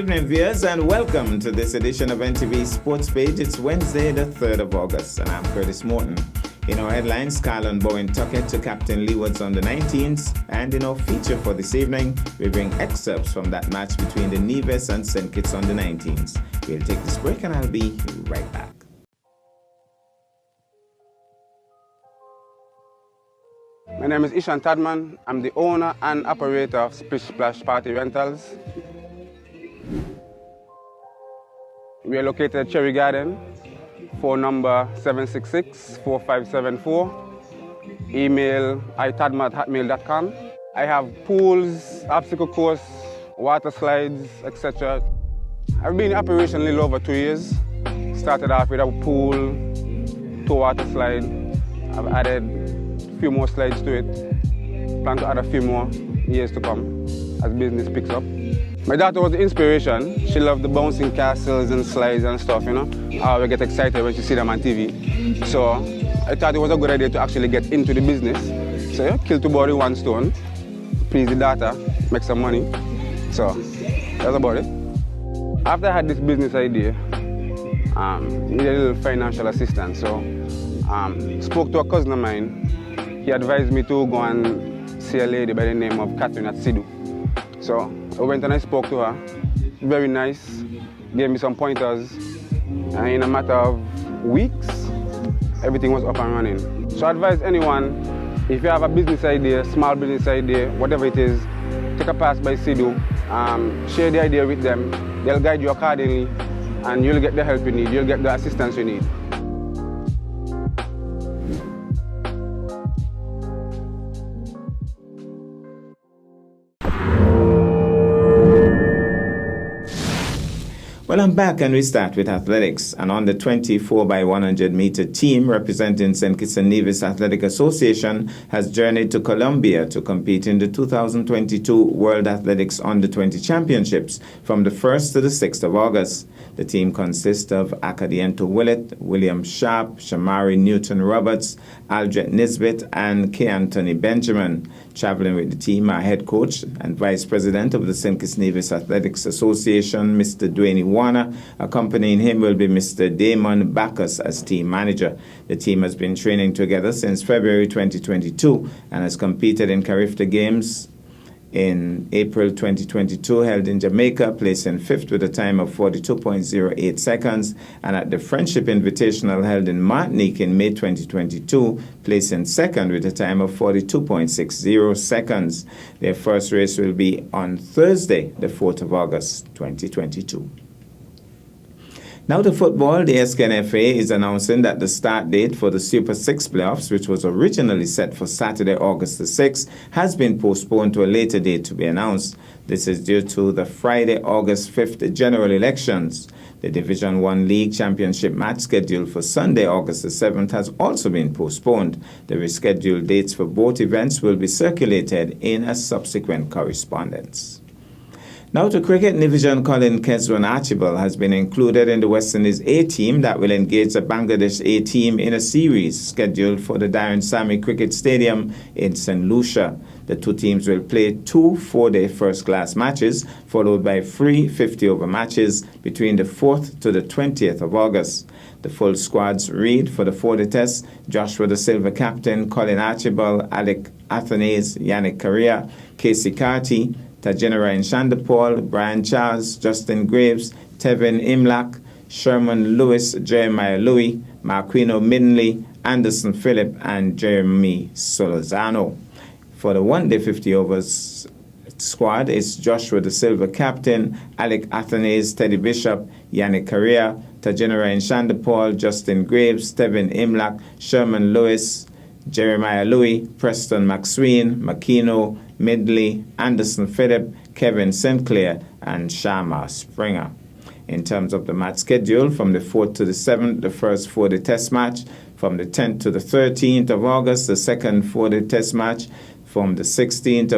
evening, viewers, and welcome to this edition of NTV Sports Page. It's Wednesday, the 3rd of August, and I'm Curtis Morton. In our headlines, Carlon Bowen Tuckett to Captain Leeward's under 19s, and in our feature for this evening, we bring excerpts from that match between the Nevis and St. Kitts under 19s. We'll take this break, and I'll be right back. My name is Ishan Tadman. I'm the owner and operator of Splish Splash Party Rentals. We are located at Cherry Garden, phone number 766-4574, email itadma@hotmail.com. I have pools, obstacle course, water slides, etc. I've been in operation a little over 2 years. Started off with a pool, 2 water slides. I've added a few more slides to it. Plan to add a few more years to come as business picks up. My daughter was the inspiration. She loved the bouncing castles and slides and stuff, you know. I always get excited when she see them on TV. So I thought it was a good idea to actually get into the business. So yeah, kill 2 birds with 1 stone, please the daughter, make some money. So that's about it. After I had this business idea, needed a little financial assistance. So spoke to a cousin of mine. He advised me to go and see a lady by the name of Catherine at Sidu. So I went and I spoke to her. Very nice, gave me some pointers. And in a matter of weeks, everything was up and running. So I advise anyone, if you have a business idea, small business idea, whatever it is, take a pass by Sidu, share the idea with them. They'll guide you accordingly, and you'll get the help you need, you'll get the assistance you need. Well, I'm back, and we start with athletics. And on the 24x100 meter team representing St. Kitts and Nevis Athletic Association has journeyed to Colombia to compete in the 2022 World Athletics Under-20 Championships from the 1st to the 6th of August. The team consists of Acadiento Willett, William Sharp, Shamari Newton-Roberts, Aldret Nisbet, and K. Anthony Benjamin. Traveling with the team are head coach and vice president of the St. Kitts Nevis Athletics Association, Mr. Dwayne Warner. Accompanying him will be Mr. Damon Bacchus as team manager. The team has been training together since February 2022 and has competed in Carifta Games in April 2022, held in Jamaica, placing 5th with a time of 42.08 seconds, and at the Friendship Invitational held in Martinique in May 2022, placing 2nd with a time of 42.60 seconds. Their first race will be on Thursday, the 4th of August, 2022. Now to football, the SKNFA is announcing that the start date for the Super 6 playoffs, which was originally set for Saturday, August the 6th, has been postponed to a later date to be announced. This is due to the Friday, August 5th general elections. The Division 1 League Championship match scheduled for Sunday, August the 7th has also been postponed. The rescheduled dates for both events will be circulated in a subsequent correspondence. Now to cricket, Division Colin Keswan Archibald has been included in the West Indies A team that will engage the Bangladesh A team in a series scheduled for the Darren Sammy Cricket Stadium in St. Lucia. The 2 teams will play 2 4-day first-class matches, followed by 3 50-over matches between the 4th to the 20th of August. The full squads read for the 4-day test: Joshua Da Silva captain, Colin Archibald, Alec Athanase, Yannick Correa, Casey Carty, Tajina Ryan Shandapol, Brian Charles, Justin Graves, Tevin Imlak, Sherman Lewis, Jeremiah Louis, Marquino Midley, Anderson Phillip, and Jeremy Solozano. For the 1-day 50 overs squad, it's Joshua Da Silva captain, Alec Athanase, Teddy Bishop, Yannick Correa, Tajina Ryan Shandapol, Justin Graves, Tevin Imlak, Sherman Lewis, Jeremiah Louis, Preston McSween, Makino Midley, Anderson Phillip, Kevin Sinclair, and Sharma Springer. In terms of the match schedule, from the 4th to the 7th, the first 4-day test match. From the 10th to the 13th of August, the second 4-day test match. From the 16th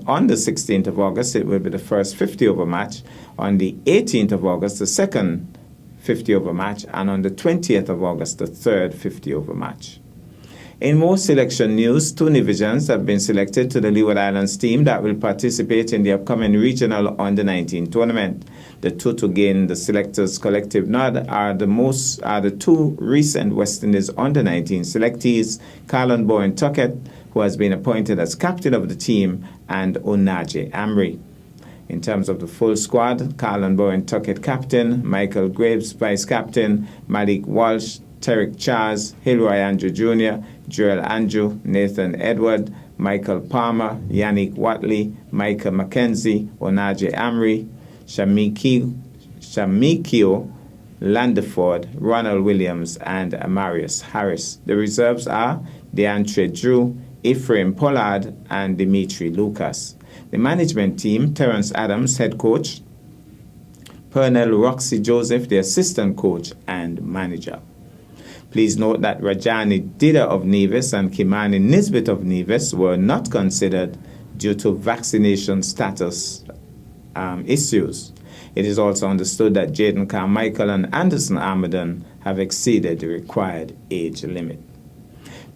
on the 16th of August, it will be the first 50-over match. On the 18th of August, the second 50-over match. And on the 20th of August, the third 50-over match. In more selection news, 2 Nevisians have been selected to the Leeward Islands team that will participate in the upcoming regional Under-19 tournament. The 2 to gain the selectors' collective nod are the 2 recent West Indies Under-19 selectees, Carlon Bowen Tuckett, who has been appointed as captain of the team, and Onaje Amri. In terms of the full squad, Carlon Bowen Tuckett captain, Michael Graves vice captain, Malik Walsh, Terry Charles, Hilroy Andrew Jr., Joel Andrew, Nathan Edward, Michael Palmer, Yannick Watley, Michael McKenzie, Onaje Amri, Shamikio Landeford, Ronald Williams, and Amarius Harris. The reserves are DeAndre Drew, Ephraim Pollard, and Dimitri Lucas. The management team, Terence Adams, head coach, Pernell Roxy Joseph, the assistant coach and manager. Please note that Rajani Dida of Nevis and Kimani Nisbet of Nevis were not considered due to vaccination status issues. It is also understood that Jaden Carmichael and Anderson Armadan have exceeded the required age limit.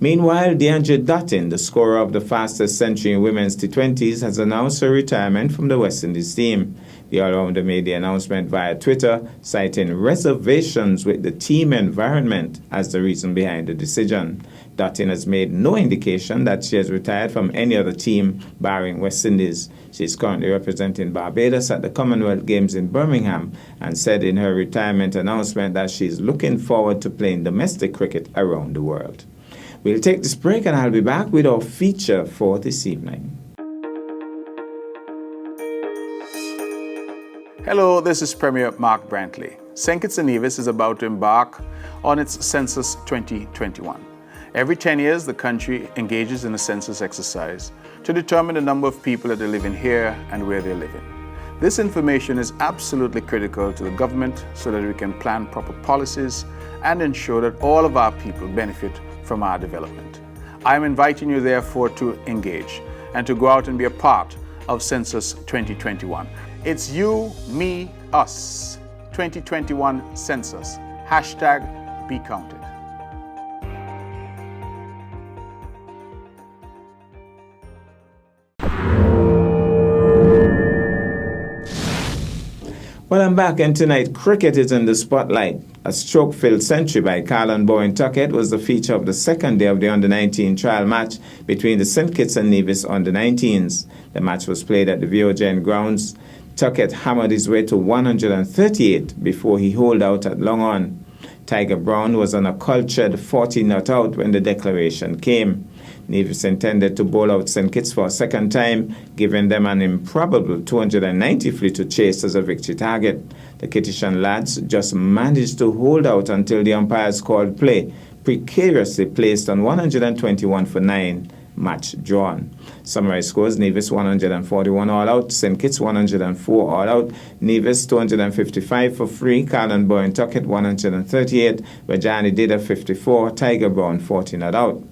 Meanwhile, DeAndre Dutton, the scorer of the fastest century in women's T20s, has announced her retirement from the West Indies team. The all-rounder made the announcement via Twitter, citing reservations with the team environment as the reason behind the decision. Dutton has made no indication that she has retired from any other team, barring West Indies. She is currently representing Barbados at the Commonwealth Games in Birmingham and said in her retirement announcement that she is looking forward to playing domestic cricket around the world. We'll take this break and I'll be back with our feature for this evening. Hello, this is Premier Mark Brantley. St. Kitts and Nevis is about to embark on its Census 2021. Every 10 years, the country engages in a census exercise to determine the number of people that are living here and where they're living. This information is absolutely critical to the government so that we can plan proper policies and ensure that all of our people benefit from our development. I am inviting you, therefore, to engage and to go out and be a part of Census 2021. It's you, me, us. 2021 Census. # Be Counted. Well, I'm back, and tonight cricket is in the spotlight. A stroke-filled century by Carlon Bowen Tuckett was the feature of the second day of the Under-19 trial match between the St. Kitts and Nevis Under-19s. The match was played at the VOGN grounds. Tuckett hammered his way to 138 before he holed out at long on. Tiger Brown was on a cultured 40 not out when the declaration came. Nevis intended to bowl out St. Kitts for a second time, giving them an improbable 290 free to chase as a victory target. The Kittitian lads just managed to hold out until the umpires called play, precariously placed on 121 for 9, match drawn. Summary scores: Nevis 141 all out, St. Kitts 104 all out, Nevis 255 for free, Carlon Bowen Tuckett 138, Rajani Dida 54, Tiger Brown 40 not out.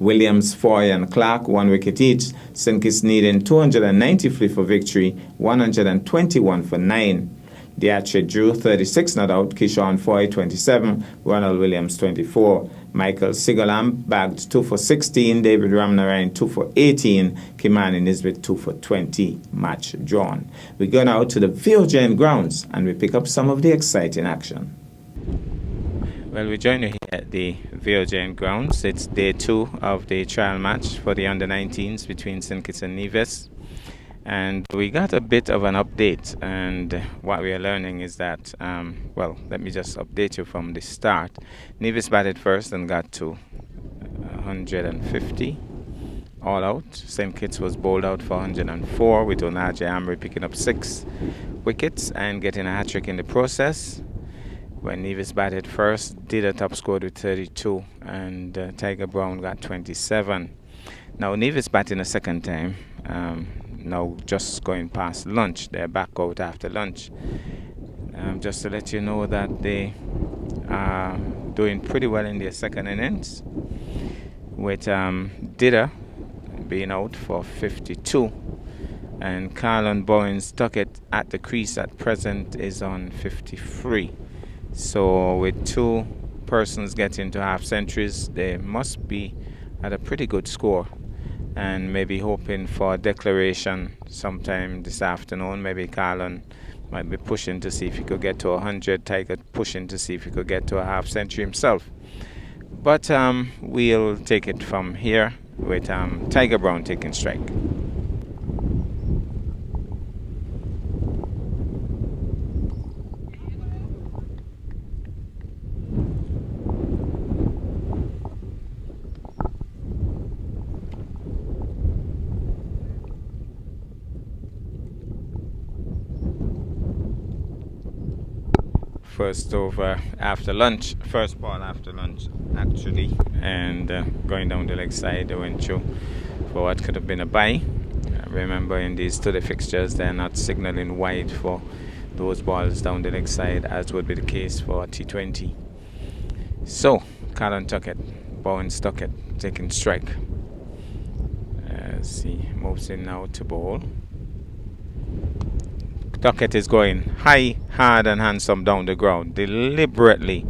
Williams, Foy, and Clark 1 wicket each. St. Kitts needing 293 for victory, 121 for 9. DeAndre Drew 36 not out, Kishon Foy 27, Ronald Williams 24. Michael Sigalam bagged 2 for 16, David Ramnarine 2 for 18, Kimani Nisbet 2 for 20, match drawn. We go now to the VOGN grounds and we pick up some of the exciting action. Well, we join you here at the VOGN grounds. It's day 2 of the trial match for the Under-19s between St. Kitts and Nevis. And we got a bit of an update, and what we are learning is that, well, let me just update you from the start. Nevis batted first and got to 150 all out. St. Kitts was bowled out for 104 with Onaje Amri picking up 6 wickets and getting a hat-trick in the process. When Nevis batted first, Dida top scored with 32 and Tiger Brown got 27. Now Nevis batting a second time, now just going past lunch. They're back out after lunch. Just to let you know that they are doing pretty well in their second innings, with Dida being out for 52 and Carlon Bowen Tuckett at the crease at present is on 53. So with 2 persons getting to half centuries, they must be at a pretty good score. And maybe hoping for a declaration sometime this afternoon. Maybe Carlon might be pushing to see if he could get to 100. Tiger pushing to see if he could get to a half century himself. But we'll take it from here with Tiger Brown taking strike. First over after lunch, first ball after lunch actually, and going down the leg side, they went through for what could have been a bye. Remember, in these study fixtures, they're not signaling wide for those balls down the leg side, as would be the case for T20. So, Colin Tuckett, Bowen Stuckett taking strike. As he moves in now to bowl. Tuckett is going high, hard and handsome down the ground, deliberately.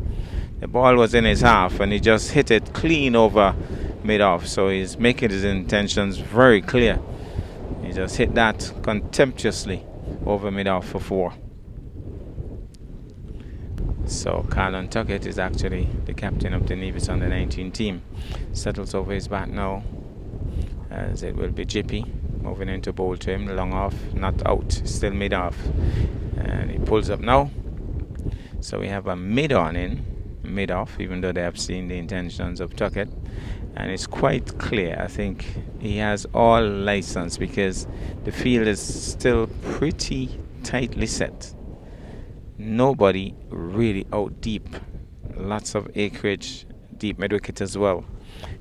The ball was in his half and he just hit it clean over mid-off. So he's making his intentions very clear. He just hit that contemptuously over mid-off for 4. So Colin Tuckett is actually the captain of the Nevis under-19 team. Settles over his bat now, as it will be Jippy. Moving into bowl to him, long off, not out, still mid off. And he pulls up now. So we have a mid on in, mid off, even though they have seen the intentions of Tuckett. And it's quite clear, I think he has all license because the field is still pretty tightly set. Nobody really out deep. Lots of acreage, deep mid wicket as well.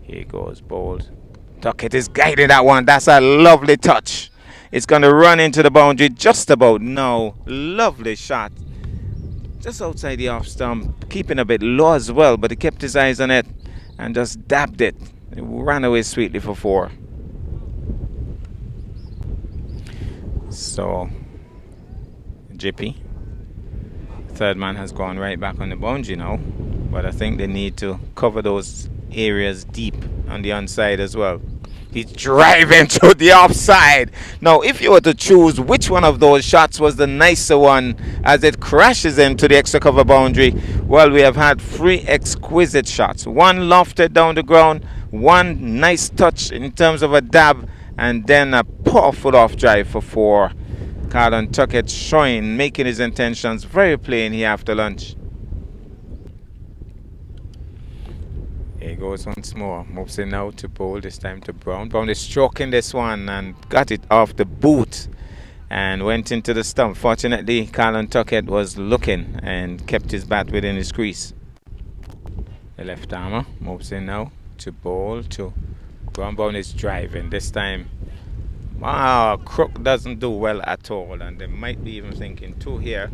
Here goes, bowled. Tuckett is guiding that one. That's a lovely touch. It's going to run into the boundary just about now. Lovely shot. Just outside the off stump. Keeping a bit low as well, but he kept his eyes on it and just dabbed it. It ran away sweetly for 4. So, Jippy. Third man has gone right back on the boundary now. But I think they need to cover those areas deep on the onside as well. He's driving to the offside. Now, if you were to choose which one of those shots was the nicer one as it crashes into the extra cover boundary, well, we have had 3 exquisite shots. One lofted down the ground, one nice touch in terms of a dab, and then a powerful off drive for 4. Colin Tuckett showing, making his intentions very plain here after lunch. Here goes once more. Moves in now to bowl, this time to Brown. Brown is stroking this one and got it off the boot and went into the stump. Fortunately, Colin Tuckett was looking and kept his bat within his crease. The left armer moves in now to bowl to Brown. Brown is driving. This time, Crook doesn't do well at all, and they might be even thinking 2 here.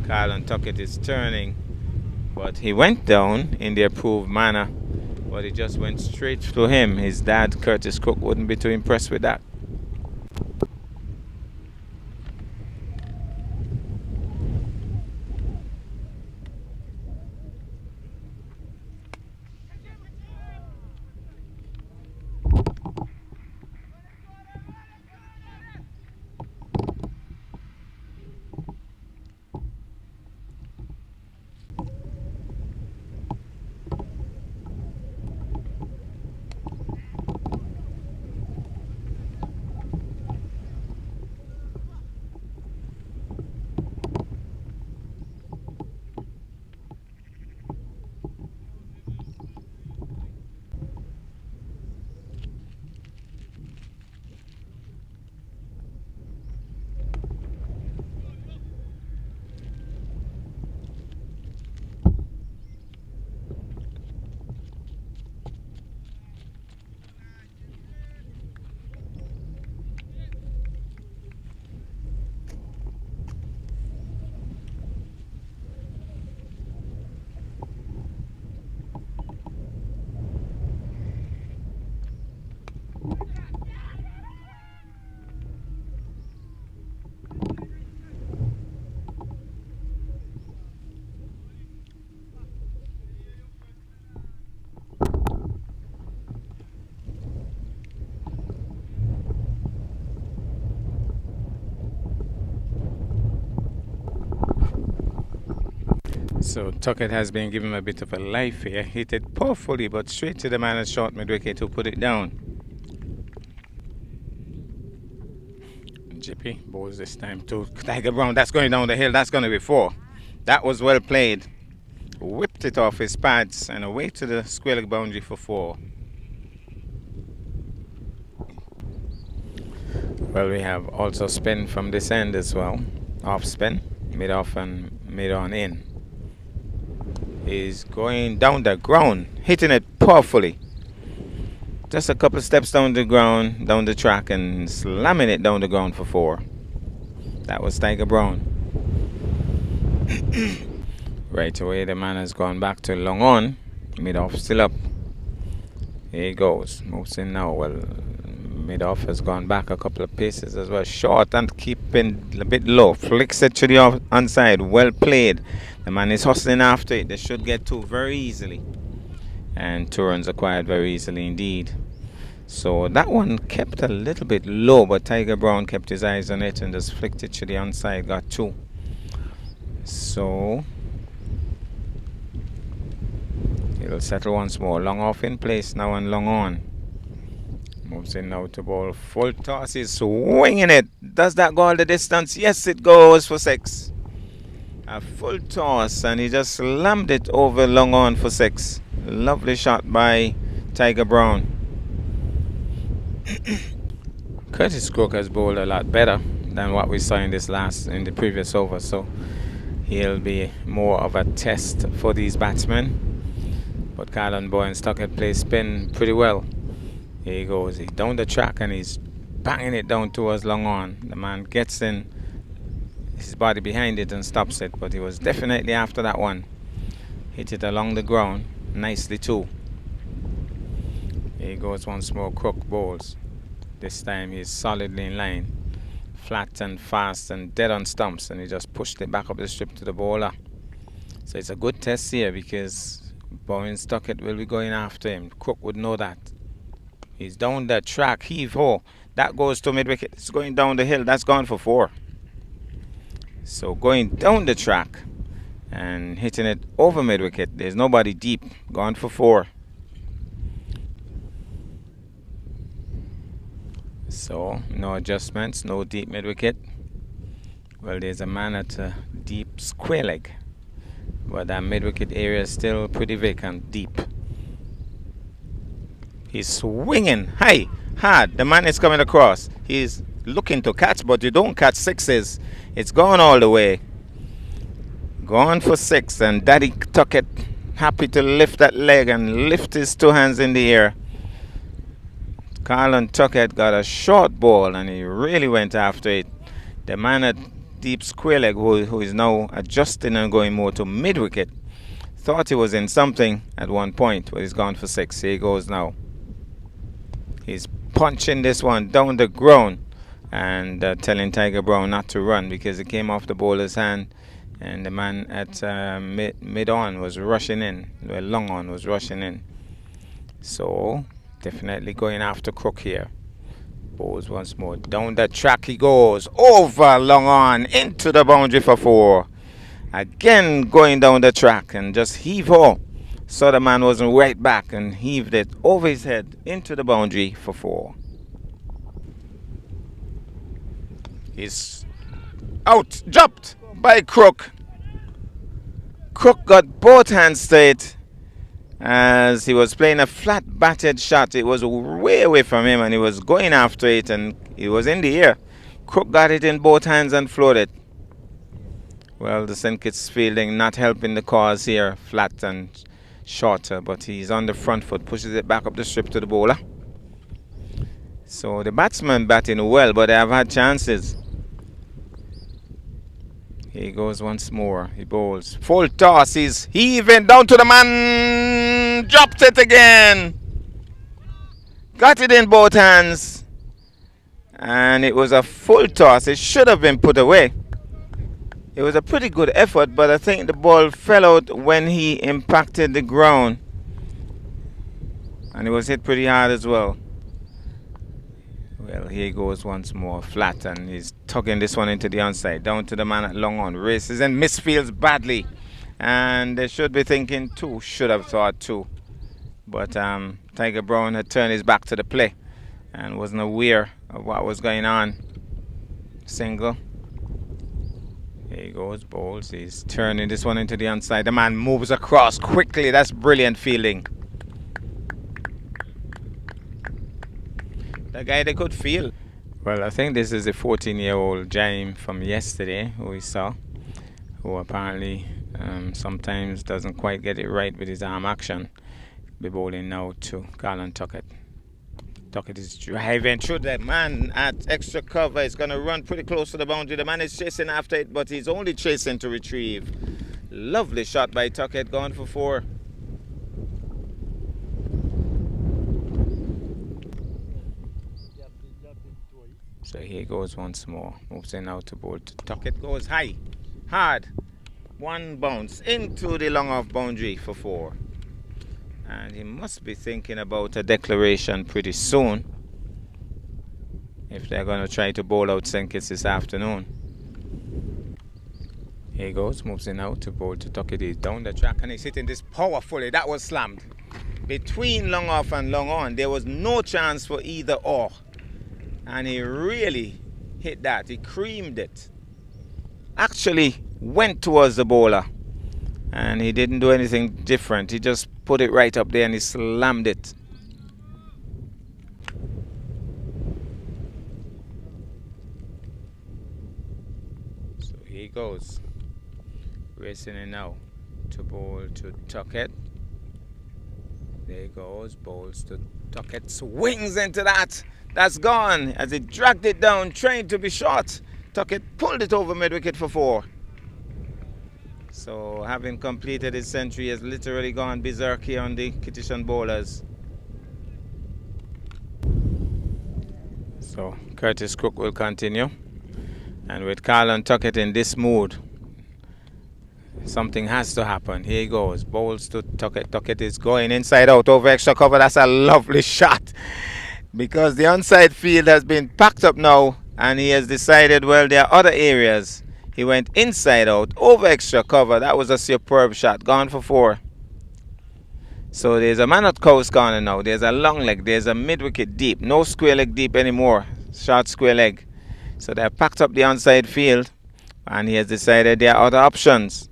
Colin Tuckett is turning, but he went down in the approved manner. But it just went straight to him. His dad, Curtis Crook, wouldn't be too impressed with that. So Tuckett has been given a bit of a life here. Hit it powerfully, but straight to the man at short mid-wicket to put it down. Jippy bowls this time to Tiger Brown. That's going down the hill. That's going to be 4. That was well played. Whipped it off his pads and away to the square leg boundary for 4. Well, we have also spin from this end as well. Off spin, mid off and mid on in. He's going down the ground, hitting it powerfully. Just a couple of steps down the ground, down the track, and slamming it down the ground for 4. That was Tiger Brown. Right away, the man has gone back to long on. Mid off still up. Here he goes. Moves in now. Well, mid off has gone back a couple of paces as well. Short and keeping a bit low. Flicks it to the onside. Well played. The man is hustling after it. They should get 2 very easily. And 2 runs acquired very easily indeed. So that one kept a little bit low, but Tiger Brown kept his eyes on it and just flicked it to the onside. Got 2. So it'll settle once more. Long off in place now and long on. Moves in now to ball. Full toss. He's swinging it. Does that go all the distance? Yes, it goes for 6. A full toss and he just slammed it over long on for 6. Lovely shot by Tiger Brown. Curtis Crook has bowled a lot better than what we saw in the previous over, so he'll be more of a test for these batsmen. But Carlin Boyne Tuckett plays spin pretty well. Here he goes. He's down the track and he's banging it down towards long on. The man gets in his body behind it and stops it, but he was definitely after that one. Hit it along the ground nicely too. Here he goes once more. Crook bowls. This time he's solidly in line, flat and fast and dead on stumps, and he just pushed it back up the strip to the bowler. So it's a good test here because Boyne Tuckett will be going after him. Crook would know that. He's down the track. Heave ho. That goes to mid wicket. It's going down the hill. That's gone for 4. So going down the track and hitting it over mid wicket. There's nobody deep. Gone for 4. So no adjustments, no deep mid wicket. Well, there's a man at a deep square leg, but that mid wicket area is still pretty vacant, deep. He's swinging high, hard. The man is coming across. He's looking to catch, but you don't catch 6s. It's gone all the way. Gone for 6, and Daddy Tuckett happy to lift that leg and lift his 2 hands in the air. Carlin Tuckett got a short ball and he really went after it. The man at deep square leg, who is now adjusting and going more to mid wicket, thought he was in something at one point, but he's gone for 6. Here he goes now. He's punching this one down the ground and telling Tiger Brown not to run because it came off the bowler's hand, and the man at mid on was rushing in. Well, long on was rushing in. So definitely going after Crook here. Bowls once more. Down the track he goes. Over long on. Into the boundary for 4. Again going down the track and just heave ho. So the man was right back and heaved it over his head into the boundary for 4. He's out. Dropped by Crook. Crook got both hands to it. As he was playing a flat batted shot. It was way away from him and he was going after it and it was in the air. Crook got it in both hands and floored it. Well, the St. Kitts fielding not helping the cause here. Flat and shorter, but he's on the front foot. Pushes it back up the strip to the bowler. So the batsman batting well, but they have had chances. Here he goes once more. He bowls. Full toss. He's heaving down to the man. Dropped it again. Got it in both hands. And it was a full toss. It should have been put away. It was a pretty good effort, but I think the ball fell out when he impacted the ground. And it was hit pretty hard as well. Well, here he goes once more, flat, and he's tugging this one into the onside, down to the man at long on. Races and misfields badly. And they should be thinking two, should have thought two. But Tiger Brown had turned his back to the play and wasn't aware of what was going on. Single. Here he goes, bowls. He's turning this one into the onside. The man moves across quickly. That's brilliant fielding. The guy they could feel. Well, I think this is the 14-year-old Jaime from yesterday who we saw, who apparently sometimes doesn't quite get it right with his arm action. Be bowling now to Colin Tuckett. Tuckett is driving through that man at extra cover. He's going to run pretty close to the boundary. The man is chasing after it, but he's only chasing to retrieve. Lovely shot by Tuckett, going for 4. So here goes once more. Moves in out to bowl. Tuckett goes high, hard. One bounce into the long off boundary for 4. And he must be thinking about a declaration pretty soon if they're going to try to bowl out St. Kitts this afternoon. Here he goes, moves in out to bowl to Tuckett. He's down the track and he's hitting this powerfully. That was slammed. Between long off and long on, there was no chance for either or. And he really hit that. He creamed it. Actually went towards the bowler. And he didn't do anything different. He just put it right up there and he slammed it. So here he goes. Racing in now to bowl to Tuckett. There he goes. Bowls to Tuckett. Swings into that. That's gone. As he dragged it down, trying to be short. Tuckett pulled it over mid-wicket for 4. So having completed his century, he has literally gone berserk here on the Kittitian bowlers. So Curtis Crook will continue. And with Colin Tuckett in this mood, something has to happen. Here he goes. Bowls to Tuckett. Tuckett is going inside out over extra cover. That's a lovely shot. Because the onside field has been packed up now. And he has decided, well, there are other areas. He went inside out, over extra cover. That was a superb shot. Gone for 4. So there's a man at Coast corner now. There's a long leg. There's a mid-wicket deep. No square leg deep anymore. Short square leg. So they packed up the onside field. And he has decided there are other options.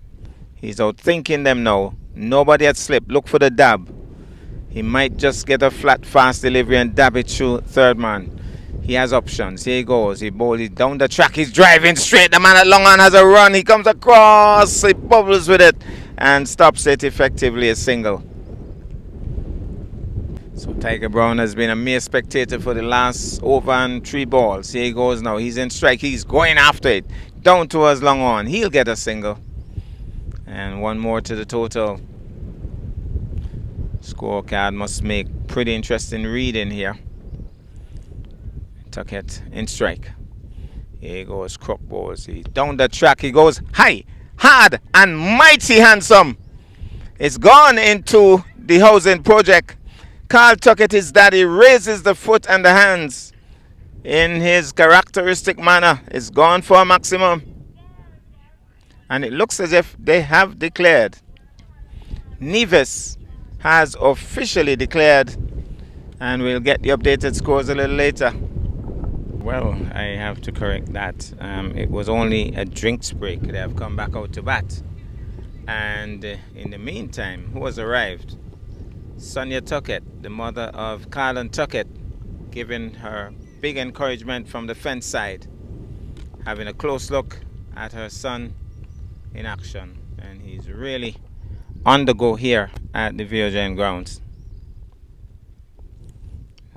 He's out thinking them now. Nobody had slipped. Look for the dab. He might just get a flat, fast delivery and dab it through third man. He has options. Here he goes. He bowls it down the track. He's driving straight. The man at long on has a run. He comes across. He bubbles with it and stops it effectively, a single. So Tiger Brown has been a mere spectator for the last over and 3 balls. Here he goes now. He's in strike. He's going after it. Down towards long on. He'll get a single. And one more to the total. Scorecard must make pretty interesting reading here. Tuckett in strike. Here he goes. Crook bowls. He down the track. He goes high, hard, and mighty handsome. It's gone into the housing project. Carl Tuckett, his daddy, raises the foot and the hands in his characteristic manner. It's gone for a maximum. And it looks as if they have declared. Nevis has officially declared. And we'll get the updated scores a little later. Well, I have to correct that. It was only a drinks break. They have come back out to bat. And in the meantime, who has arrived? Sonia Tuckett, the mother of Colin Tuckett, giving her big encouragement from the fence side. Having a close look at her son in action. And he's really on the go here at the VOJN grounds.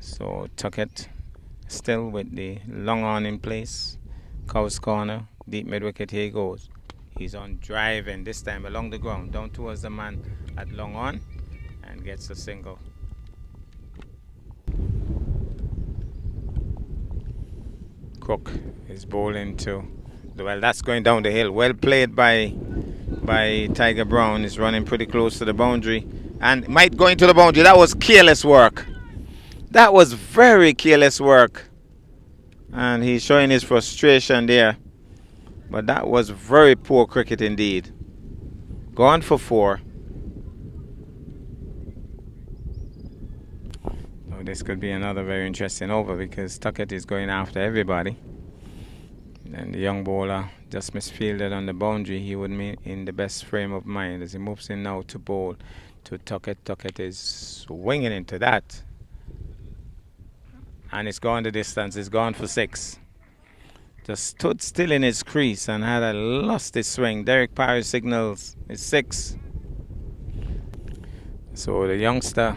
So Tuckett still with the long on in place. Cows corner, deep mid-wicket, here he goes. He's on driving, this time along the ground, down towards the man at long on, and gets a single. Crook is bowling to, well, that's going down the hill. Well played by Tiger Brown. Is running pretty close to the boundary and might go into the boundary. That was careless work. That was very careless work. And he's showing his frustration there. But that was very poor cricket indeed. Gone for 4. Oh, this could be another very interesting over because Tuckett is going after everybody. And the young bowler just misfielded on the boundary. He would be in the best frame of mind as he moves in now to bowl to Tuckett. Tuckett is swinging into that. And it's gone the distance. It's gone for 6. Just stood still in his crease and had lost his swing. Derek Parry signals it's 6. So the youngster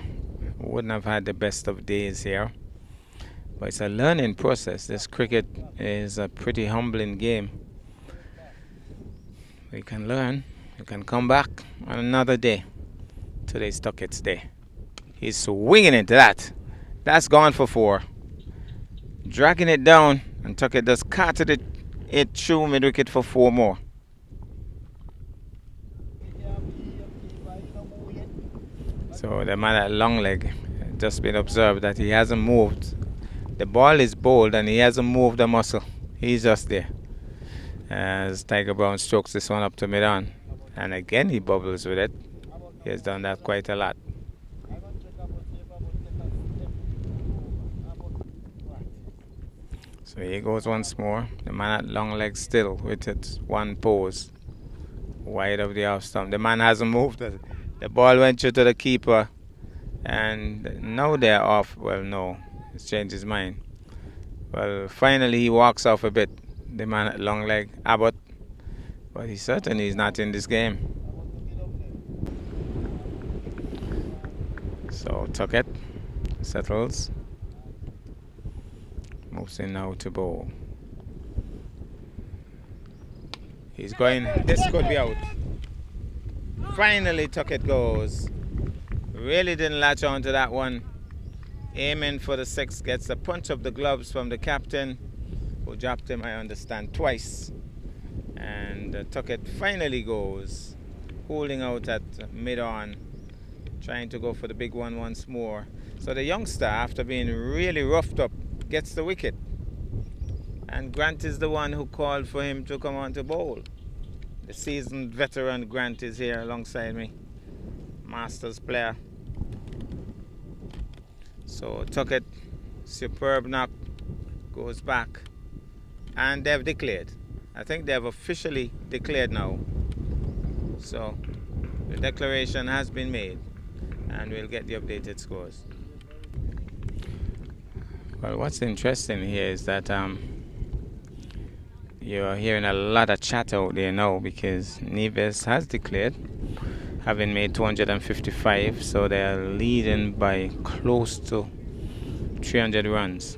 wouldn't have had the best of days here. But it's a learning process. This cricket is a pretty humbling game. You can learn. You can come back on another day. Today's Tuckett's day. He's swinging into that. That's gone for 4. Dragging it down, and Tuckett just carted it through mid-wicket for 4 more. So the man at long leg just been observed that he hasn't moved. The ball is bowled and he hasn't moved a muscle. He's just there. As Tiger Brown strokes this one up to mid-on. And again he bubbles with it. He has done that quite a lot. So here goes once more. The man at long leg still with its one pose. Wide of the off stump. The man hasn't moved. The ball went through to the keeper. And now they're off. Well, no. He's changed his mind. Well, finally he walks off a bit. The man at long leg, Abbott. But he certainly is not in this game. So Tuckett settles. Moves in now to bowl. He's going. This could be out. Finally Tuckett goes. Really didn't latch on to that one. Aiming for the 6. Gets the punch of the gloves from the captain, who dropped him, I understand, twice. And Tuckett finally goes. Holding out at mid-on. Trying to go for the big one once more. So the youngster, after being really roughed up, gets the wicket. And Grant is the one who called for him to come on to bowl. The seasoned veteran Grant is here alongside me. Masters player. So Tuckett, superb knock, goes back. And they've declared. I think they've officially declared now. So the declaration has been made. And we'll get the updated scores. Well, what's interesting here is that you're hearing a lot of chat out there now because Nevis has declared, having made 255, so they're leading by close to 300 runs.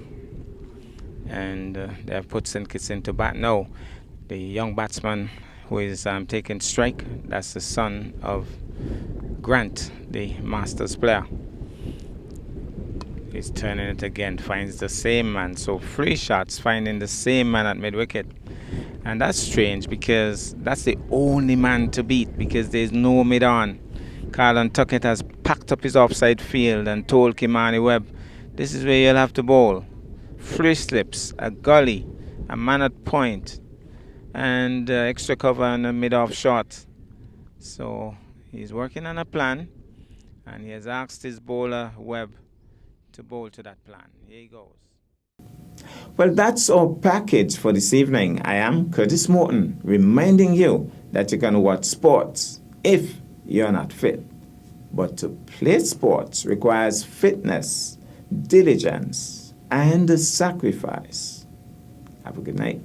And they have put St. Kitts into bat. Now, the young batsman who is taking strike, that's the son of Grant, the Masters player. He's turning it again, finds the same man. So 3 shots, finding the same man at mid-wicket. And that's strange because that's the only man to beat because there's no mid-on. Carlton Tuckett has packed up his offside field and told Kimani Webb, this is where you'll have to bowl. 3 slips, a gully, a man at point, and extra cover and a mid-off shot. So he's working on a plan, and he has asked his bowler Webb to bowl to that plan. Here he goes. Well, that's our package for this evening. I am Curtis Morton, reminding you that you can watch sports if you're not fit. But to play sports requires fitness, diligence, and sacrifice. Have a good night.